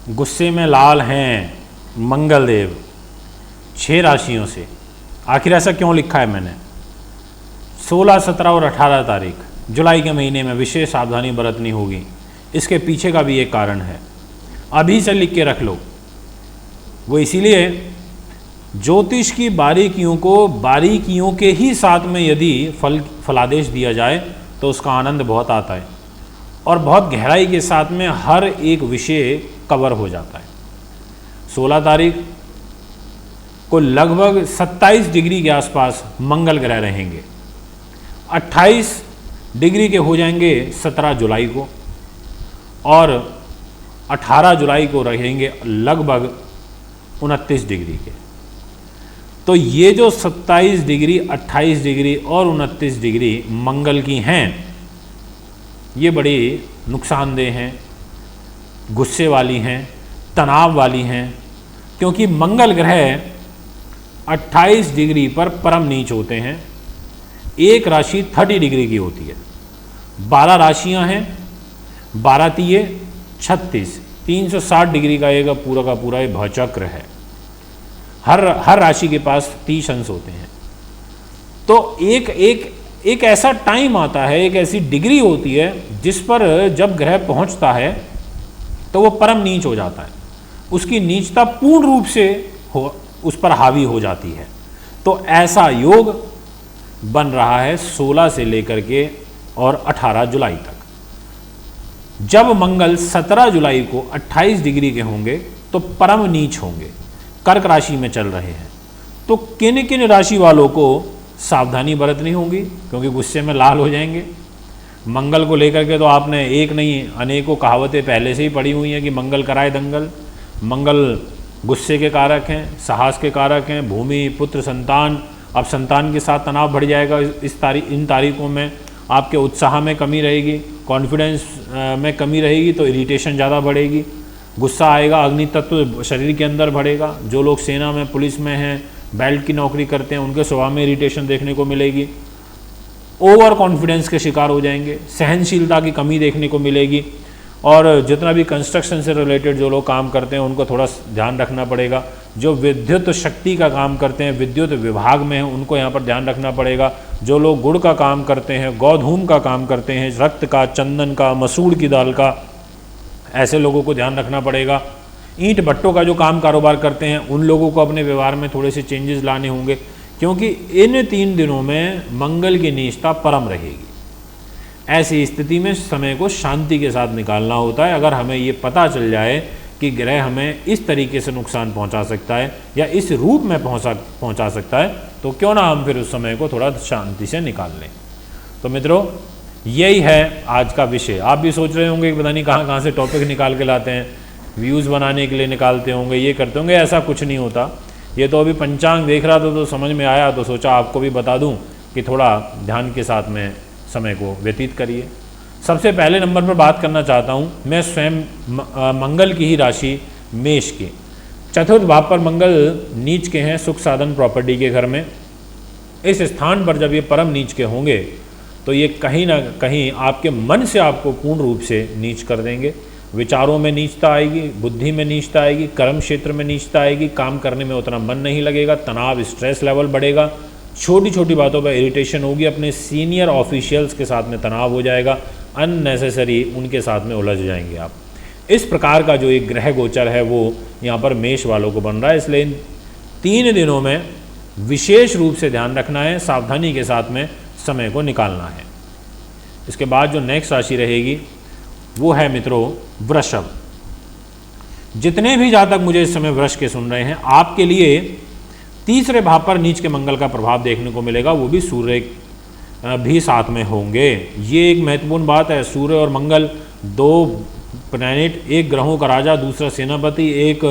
गुस्से में लाल हैं मंगल देव 6 राशियों से। आखिर ऐसा क्यों लिखा है मैंने? 16, 17 और 18 तारीख जुलाई के महीने में विशेष सावधानी बरतनी होगी। इसके पीछे का भी एक कारण है, अभी से लिख के रख लो। वो इसीलिए ज्योतिष की बारीकियों को बारीकियों के ही साथ में यदि फलादेश दिया जाए तो उसका आनंद बहुत आता है और बहुत गहराई के साथ में हर एक विषय कवर हो जाता है। 16 तारीख को लगभग 27 डिग्री के आसपास मंगल ग्रह रहेंगे। 28 डिग्री के हो जाएंगे 17 जुलाई को और 18 जुलाई को रहेंगे लगभग 29 डिग्री के। तो ये जो 27 डिग्री, 28 डिग्री और 29 डिग्री मंगल की हैं, ये बड़ी नुकसानदेह हैं, गुस्से वाली हैं, तनाव वाली हैं, क्योंकि मंगल ग्रह 28 डिग्री पर परम नीच होते हैं। एक राशि 30 डिग्री की होती है। 12 राशियां हैं, 12 तिये 36, 360 डिग्री का पूरा ये भवचक्र है। हर राशि के पास 30 अंश होते हैं। तो एक ऐसा टाइम आता है, एक ऐसी डिग्री होती है जिस पर जब ग्रह पहुंचता है तो वो परम नीच हो जाता है। उसकी नीचता पूर्ण रूप से उस पर हावी हो जाती है। तो ऐसा योग बन रहा है 16 से लेकर के और 18 जुलाई तक। जब मंगल 17 जुलाई को 28 डिग्री के होंगे तो परम नीच होंगे, कर्क राशि में चल रहे हैं। तो किन किन राशि वालों को सावधानी बरतनी होगी, क्योंकि गुस्से में लाल हो जाएंगे। मंगल को लेकर के तो आपने एक नहीं अनेकों कहावतें पहले से ही पढ़ी हुई हैं कि मंगल कराए दंगल। मंगल गुस्से के कारक हैं, साहस के कारक हैं, भूमि, पुत्र, संतान। अब संतान के साथ तनाव बढ़ जाएगा। इन तारीखों में आपके उत्साह में कमी रहेगी, कॉन्फिडेंस में कमी रहेगी, तो इरिटेशन ज़्यादा बढ़ेगी, गुस्सा आएगा, अग्नि तत्व शरीर के अंदर बढ़ेगा। जो लोग सेना में, पुलिस में हैं, बेल्ट की नौकरी करते हैं, उनके स्वभाव में इरिटेशन देखने को मिलेगी। ओवर कॉन्फिडेंस के शिकार हो जाएंगे, सहनशीलता की कमी देखने को मिलेगी। और जितना भी कंस्ट्रक्शन से रिलेटेड जो लोग काम करते हैं उनको थोड़ा ध्यान रखना पड़ेगा। जो विद्युत शक्ति का काम करते हैं, विद्युत विभाग में हैं, उनको यहाँ पर ध्यान रखना पड़ेगा। जो लोग गुड़ का काम करते हैं, गोधूम का काम करते हैं, रक्त का, चंदन का, मसूर की दाल का, ऐसे लोगों को ध्यान रखना पड़ेगा। ईंट भट्टों का जो काम कारोबार करते हैं उन लोगों को अपने व्यवहार में थोड़े से चेंजेस लाने होंगे, क्योंकि इन 3 दिनों में मंगल की नीचता परम रहेगी। ऐसी स्थिति में समय को शांति के साथ निकालना होता है। अगर हमें ये पता चल जाए कि ग्रह हमें इस तरीके से नुकसान पहुंचा सकता है या इस रूप में पहुंचा सकता है, तो क्यों ना हम फिर उस समय को थोड़ा शांति से निकाल लें। तो मित्रों, यही है आज का विषय। आप भी सोच रहे होंगे कि पता नहीं कहाँ से टॉपिक निकाल के लाते हैं, व्यूज़ बनाने के लिए निकालते होंगे, ये करते होंगे। ऐसा कुछ नहीं होता। ये तो अभी पंचांग देख रहा था तो समझ में आया, तो सोचा आपको भी बता दूं कि थोड़ा ध्यान के साथ में समय को व्यतीत करिए। सबसे पहले नंबर पर बात करना चाहता हूं मैं स्वयं मंगल की ही राशि मेष की। चतुर्थ भाव पर मंगल नीच के हैं, सुख साधन प्रॉपर्टी के घर में। इस स्थान पर जब ये परम नीच के होंगे तो ये कहीं ना कहीं आपके मन से आपको पूर्ण रूप से नीच कर देंगे। विचारों में नीचता आएगी, बुद्धि में नीचता आएगी, कर्म क्षेत्र में नीचता आएगी, काम करने में उतना मन नहीं लगेगा, तनाव, स्ट्रेस लेवल बढ़ेगा, छोटी छोटी बातों पर इरिटेशन होगी, अपने सीनियर ऑफिशियल्स के साथ में तनाव हो जाएगा, अननेसेसरी उनके साथ में उलझ जाएंगे आप। इस प्रकार का जो एक ग्रह गोचर है वो यहाँ पर मेष वालों को बन रहा है। इसलिए इन 3 दिनों में विशेष रूप से ध्यान रखना है, सावधानी के साथ में समय को निकालना है। इसके बाद जो नेक्स्ट राशि रहेगी वो है मित्रों वृषभ। जितने भी जातक मुझे इस समय वृष के सुन रहे हैं, आपके लिए तीसरे भाव पर नीच के मंगल का प्रभाव देखने को मिलेगा, वो भी सूर्य भी साथ में होंगे। ये एक महत्वपूर्ण बात है। सूर्य और मंगल 2 प्लैनेट, एक ग्रहों का राजा, दूसरा सेनापति, एक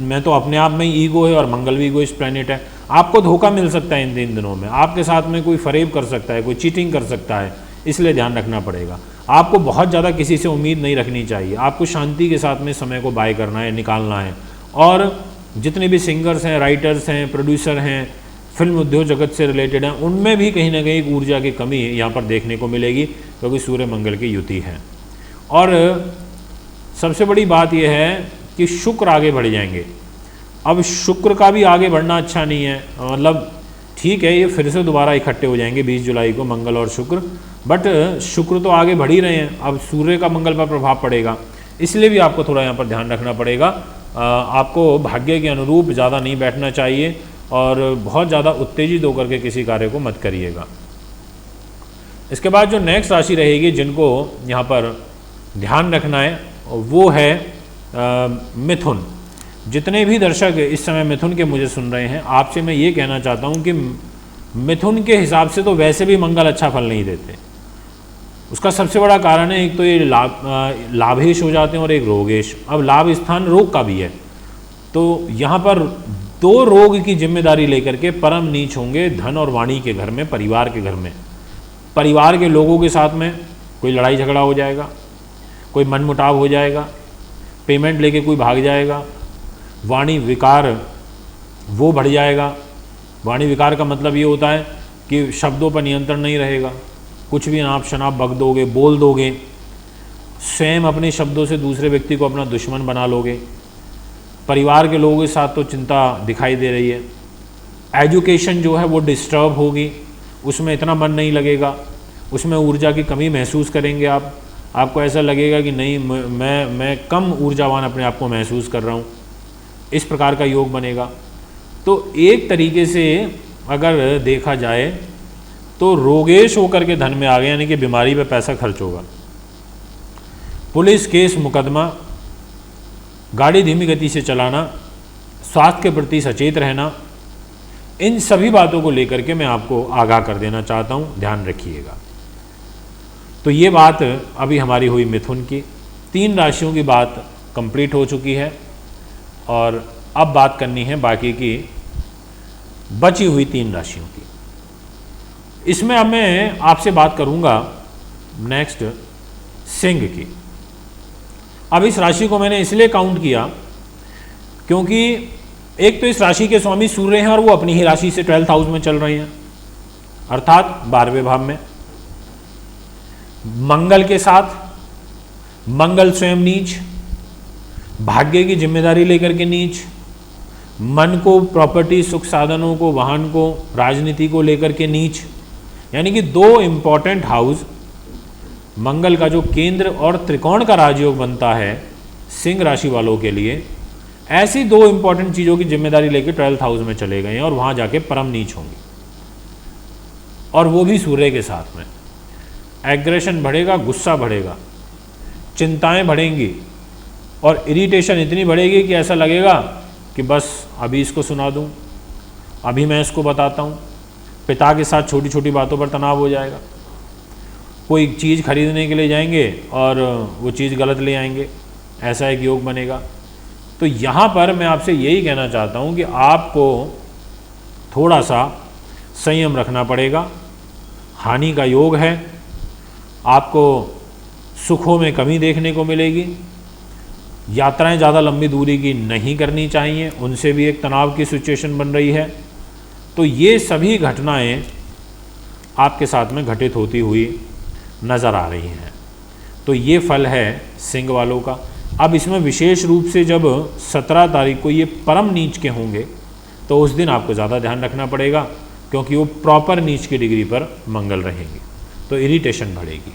मैं तो अपने आप में ही ईगो है और मंगल भी ईगोइस्ट प्लैनेट है। आपको धोखा मिल सकता है इन 3 दिनों में, आपके साथ में कोई फरेब कर सकता है, कोई चीटिंग कर सकता है, इसलिए ध्यान रखना पड़ेगा। आपको बहुत ज़्यादा किसी से उम्मीद नहीं रखनी चाहिए, आपको शांति के साथ में समय को बाय करना है, निकालना है। और जितने भी सिंगर्स हैं, राइटर्स हैं, प्रोड्यूसर हैं, फिल्म उद्योग जगत से रिलेटेड हैं, उनमें भी कहीं ना कहीं एक ऊर्जा की कमी यहाँ पर देखने को मिलेगी, क्योंकि सूर्य मंगल की युति है। और सबसे बड़ी बात यह है कि शुक्र आगे बढ़ जाएंगे। अब शुक्र का भी आगे बढ़ना अच्छा नहीं है, मतलब ठीक है ये फिर से दोबारा इकट्ठे हो जाएंगे 20 जुलाई को मंगल और शुक्र, बट शुक्र तो आगे बढ़ ही रहे हैं, अब सूर्य का मंगल पर प्रभाव पड़ेगा, इसलिए भी आपको थोड़ा यहाँ पर ध्यान रखना पड़ेगा। आपको भाग्य के अनुरूप ज़्यादा नहीं बैठना चाहिए और बहुत ज़्यादा उत्तेजित होकर के किसी कार्य को मत करिएगा। इसके बाद जो नेक्स्ट राशि रहेगी जिनको यहाँ पर ध्यान रखना है वो है मिथुन। जितने भी दर्शक इस समय मिथुन के मुझे सुन रहे हैं, आपसे मैं ये कहना चाहता हूँ कि मिथुन के हिसाब से तो वैसे भी मंगल अच्छा फल नहीं देते। उसका सबसे बड़ा कारण है एक तो ये लाभेश हो जाते हैं और एक रोगेश। अब लाभ स्थान रोग का भी है, तो यहाँ पर 2 रोग की जिम्मेदारी लेकर के परम नीच होंगे धन और वाणी के घर में, परिवार के घर में। परिवार के लोगों के साथ में कोई लड़ाई झगड़ा हो जाएगा, कोई मनमुटाव हो जाएगा, पेमेंट लेके कोई भाग जाएगा, वाणी विकार वो बढ़ जाएगा। वाणी विकार का मतलब ये होता है कि शब्दों पर नियंत्रण नहीं रहेगा, कुछ भी नाप शनाप बक दोगे, बोल दोगे, स्वयं अपने शब्दों से दूसरे व्यक्ति को अपना दुश्मन बना लोगे। परिवार के लोगों के साथ तो चिंता दिखाई दे रही है। एजुकेशन जो है वो डिस्टर्ब होगी, उसमें इतना मन नहीं लगेगा, उसमें ऊर्जा की कमी महसूस करेंगे आप। आपको ऐसा लगेगा कि नहीं मैं कम ऊर्जावान अपने आप को महसूस कर रहा हूँ, इस प्रकार का योग बनेगा। तो एक तरीके से अगर देखा जाए तो रोगेश होकर के धन में आ गए, यानी कि बीमारी पे पैसा खर्च होगा। पुलिस केस मुकदमा, गाड़ी धीमी गति से चलाना, स्वास्थ्य के प्रति सचेत रहना, इन सभी बातों को लेकर के मैं आपको आगाह कर देना चाहता हूँ, ध्यान रखिएगा। तो ये बात अभी हमारी हुई मिथुन की। 3 राशियों की बात कंप्लीट हो चुकी है और अब बात करनी है बाकी की बची हुई 3 राशियों की। इसमें अब मैं आपसे बात करूंगा नेक्स्ट सिंह की। अब इस राशि को मैंने इसलिए काउंट किया क्योंकि एक तो इस राशि के स्वामी सूर्य हैं और वो अपनी ही राशि से 12th हाउस में चल रहे हैं, अर्थात 12वें भाव में। मंगल के साथ मंगल स्वयं नीच, भाग्य की जिम्मेदारी लेकर के नीच, मन को, प्रॉपर्टी, सुख साधनों को, वाहन को, राजनीति को लेकर के नीच, यानी कि 2 इंपॉर्टेंट हाउस, मंगल का जो केंद्र और त्रिकोण का राजयोग बनता है सिंह राशि वालों के लिए, ऐसी 2 इंपॉर्टेंट चीज़ों की जिम्मेदारी लेकर 12th हाउस में चले गए हैं और वहाँ जाके परम नीच होंगे, और वो भी सूर्य के साथ में। एग्रेशन बढ़ेगा, गुस्सा बढ़ेगा, चिंताएं बढ़ेंगी और इरिटेशन इतनी बढ़ेगी कि ऐसा लगेगा कि बस अभी इसको सुना दूं, अभी मैं इसको बताता हूं। पिता के साथ छोटी छोटी बातों पर तनाव हो जाएगा। कोई चीज़ खरीदने के लिए जाएंगे और वो चीज़ गलत ले आएंगे, ऐसा एक योग बनेगा। तो यहाँ पर मैं आपसे यही कहना चाहता हूँ कि आपको थोड़ा सा संयम रखना पड़ेगा। हानि का योग है, आपको सुखों में कमी देखने को मिलेगी। यात्राएं ज़्यादा लंबी दूरी की नहीं करनी चाहिए, उनसे भी एक तनाव की सिचुएशन बन रही है। तो ये सभी घटनाएं आपके साथ में घटित होती हुई नज़र आ रही हैं। तो ये फल है सिंह वालों का। अब इसमें विशेष रूप से जब 17 तारीख को ये परम नीच के होंगे तो उस दिन आपको ज़्यादा ध्यान रखना पड़ेगा, क्योंकि वो प्रॉपर नीच की डिग्री पर मंगल रहेंगे, तो इरिटेशन बढ़ेगी।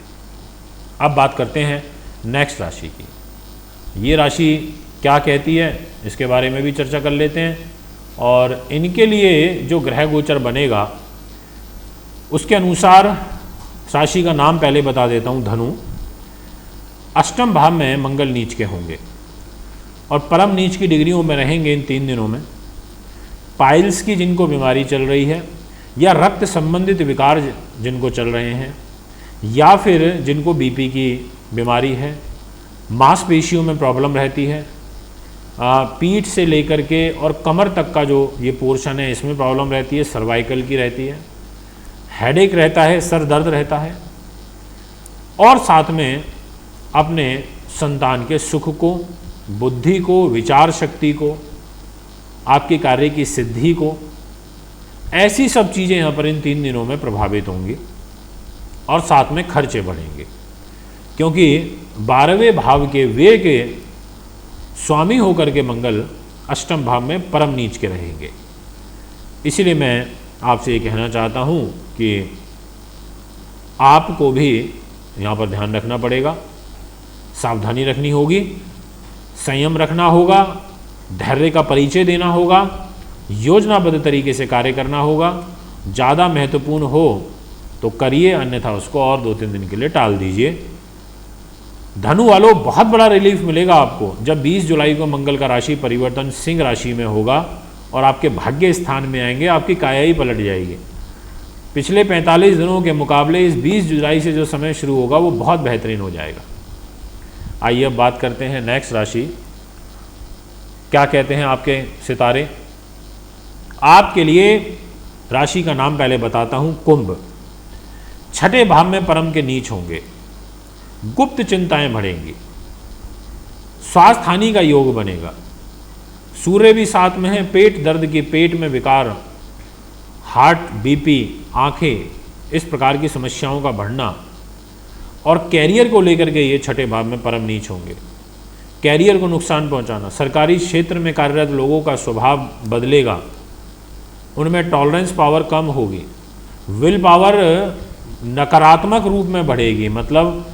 अब बात करते हैं नेक्स्ट राशि की। ये राशि क्या कहती है इसके बारे में भी चर्चा कर लेते हैं, और इनके लिए जो ग्रह गोचर बनेगा उसके अनुसार राशि का नाम पहले बता देता हूँ। धनु, अष्टम भाव में मंगल नीच के होंगे और परम नीच की डिग्रियों में रहेंगे इन 3 दिनों में। पाइल्स की जिनको बीमारी चल रही है, या रक्त संबंधित विकार जिनको चल रहे हैं, या फिर जिनको बीपी की बीमारी है, मांसपेशियों में प्रॉब्लम रहती है, पीठ से लेकर के और कमर तक का जो ये पोर्शन है इसमें प्रॉब्लम रहती है, सर्वाइकल की रहती है, हेडेक रहता है, सर दर्द रहता है, और साथ में अपने संतान के सुख को, बुद्धि को, विचार शक्ति को, आपके कार्य की सिद्धि को, ऐसी सब चीज़ें यहाँ पर इन 3 दिनों में प्रभावित होंगी। और साथ में खर्चे बढ़ेंगे, क्योंकि 12वें भाव के व्यय के स्वामी होकर के मंगल अष्टम भाव में परम नीच के रहेंगे। इसीलिए मैं आपसे ये कहना चाहता हूँ कि आपको भी यहाँ पर ध्यान रखना पड़ेगा, सावधानी रखनी होगी, संयम रखना होगा, धैर्य का परिचय देना होगा, योजनाबद्ध तरीके से कार्य करना होगा। ज़्यादा महत्वपूर्ण हो तो करिए, अन्यथा उसको और 2-3 दिन के लिए टाल दीजिए। धनु वालों, बहुत बड़ा रिलीफ मिलेगा आपको जब 20 जुलाई को मंगल का राशि परिवर्तन सिंह राशि में होगा और आपके भाग्य स्थान में आएंगे, आपकी काया ही पलट जाएगी। पिछले 45 दिनों के मुकाबले इस 20 जुलाई से जो समय शुरू होगा वो बहुत बेहतरीन हो जाएगा। आइए अब बात करते हैं नेक्स्ट राशि, क्या कहते हैं आपके सितारे। आपके लिए राशि का नाम पहले बताता हूं, कुंभ। छठे भाव में परम के नीच होंगे, गुप्त चिंताएं बढ़ेंगी, स्वास्थ्य हानि का योग बनेगा, सूर्य भी साथ में है, पेट दर्द की, पेट में विकार, हार्ट, बीपी, आंखें, इस प्रकार की समस्याओं का बढ़ना और कैरियर को लेकर के ये छठे भाव में परम नीच होंगे। कैरियर को नुकसान पहुंचाना, सरकारी क्षेत्र में कार्यरत लोगों का स्वभाव बदलेगा, उनमें टॉलरेंस पावर कम होगी, विल पावर नकारात्मक रूप में बढ़ेगी, मतलब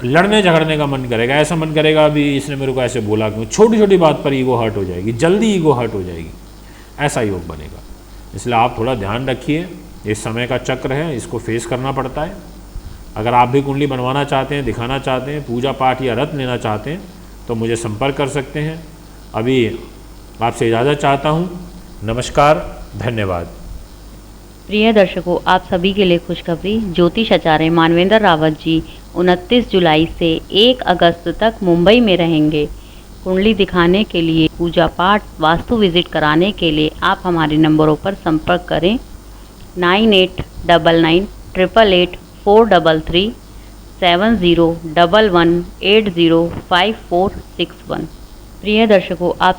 लड़ने झगड़ने का मन करेगा, ऐसा मन करेगा अभी इसने मेरे को ऐसे बोला क्यों, छोटी छोटी बात पर ईगो हर्ट हो जाएगी, जल्दी ईगो हर्ट हो जाएगी, ऐसा योग बनेगा। इसलिए आप थोड़ा ध्यान रखिए, ये समय का चक्र है, इसको फेस करना पड़ता है। अगर आप भी कुंडली बनवाना चाहते हैं, दिखाना चाहते हैं, पूजा पाठ या रत्न लेना चाहते हैं तो मुझे संपर्क कर सकते हैं। अभी आपसे इजाज़त चाहता हूँ, नमस्कार, धन्यवाद। प्रिय दर्शकों, आप सभी के लिए खुशखबरी। ज्योतिष आचार्य मानवेंद्र रावत जी 29 जुलाई से 1 अगस्त तक मुंबई में रहेंगे। कुंडली दिखाने के लिए, पूजा पाठ, वास्तु विजिट कराने के लिए आप हमारे नंबरों पर संपर्क करें 9899888433 7011805461। प्रिय दर्शकों, आप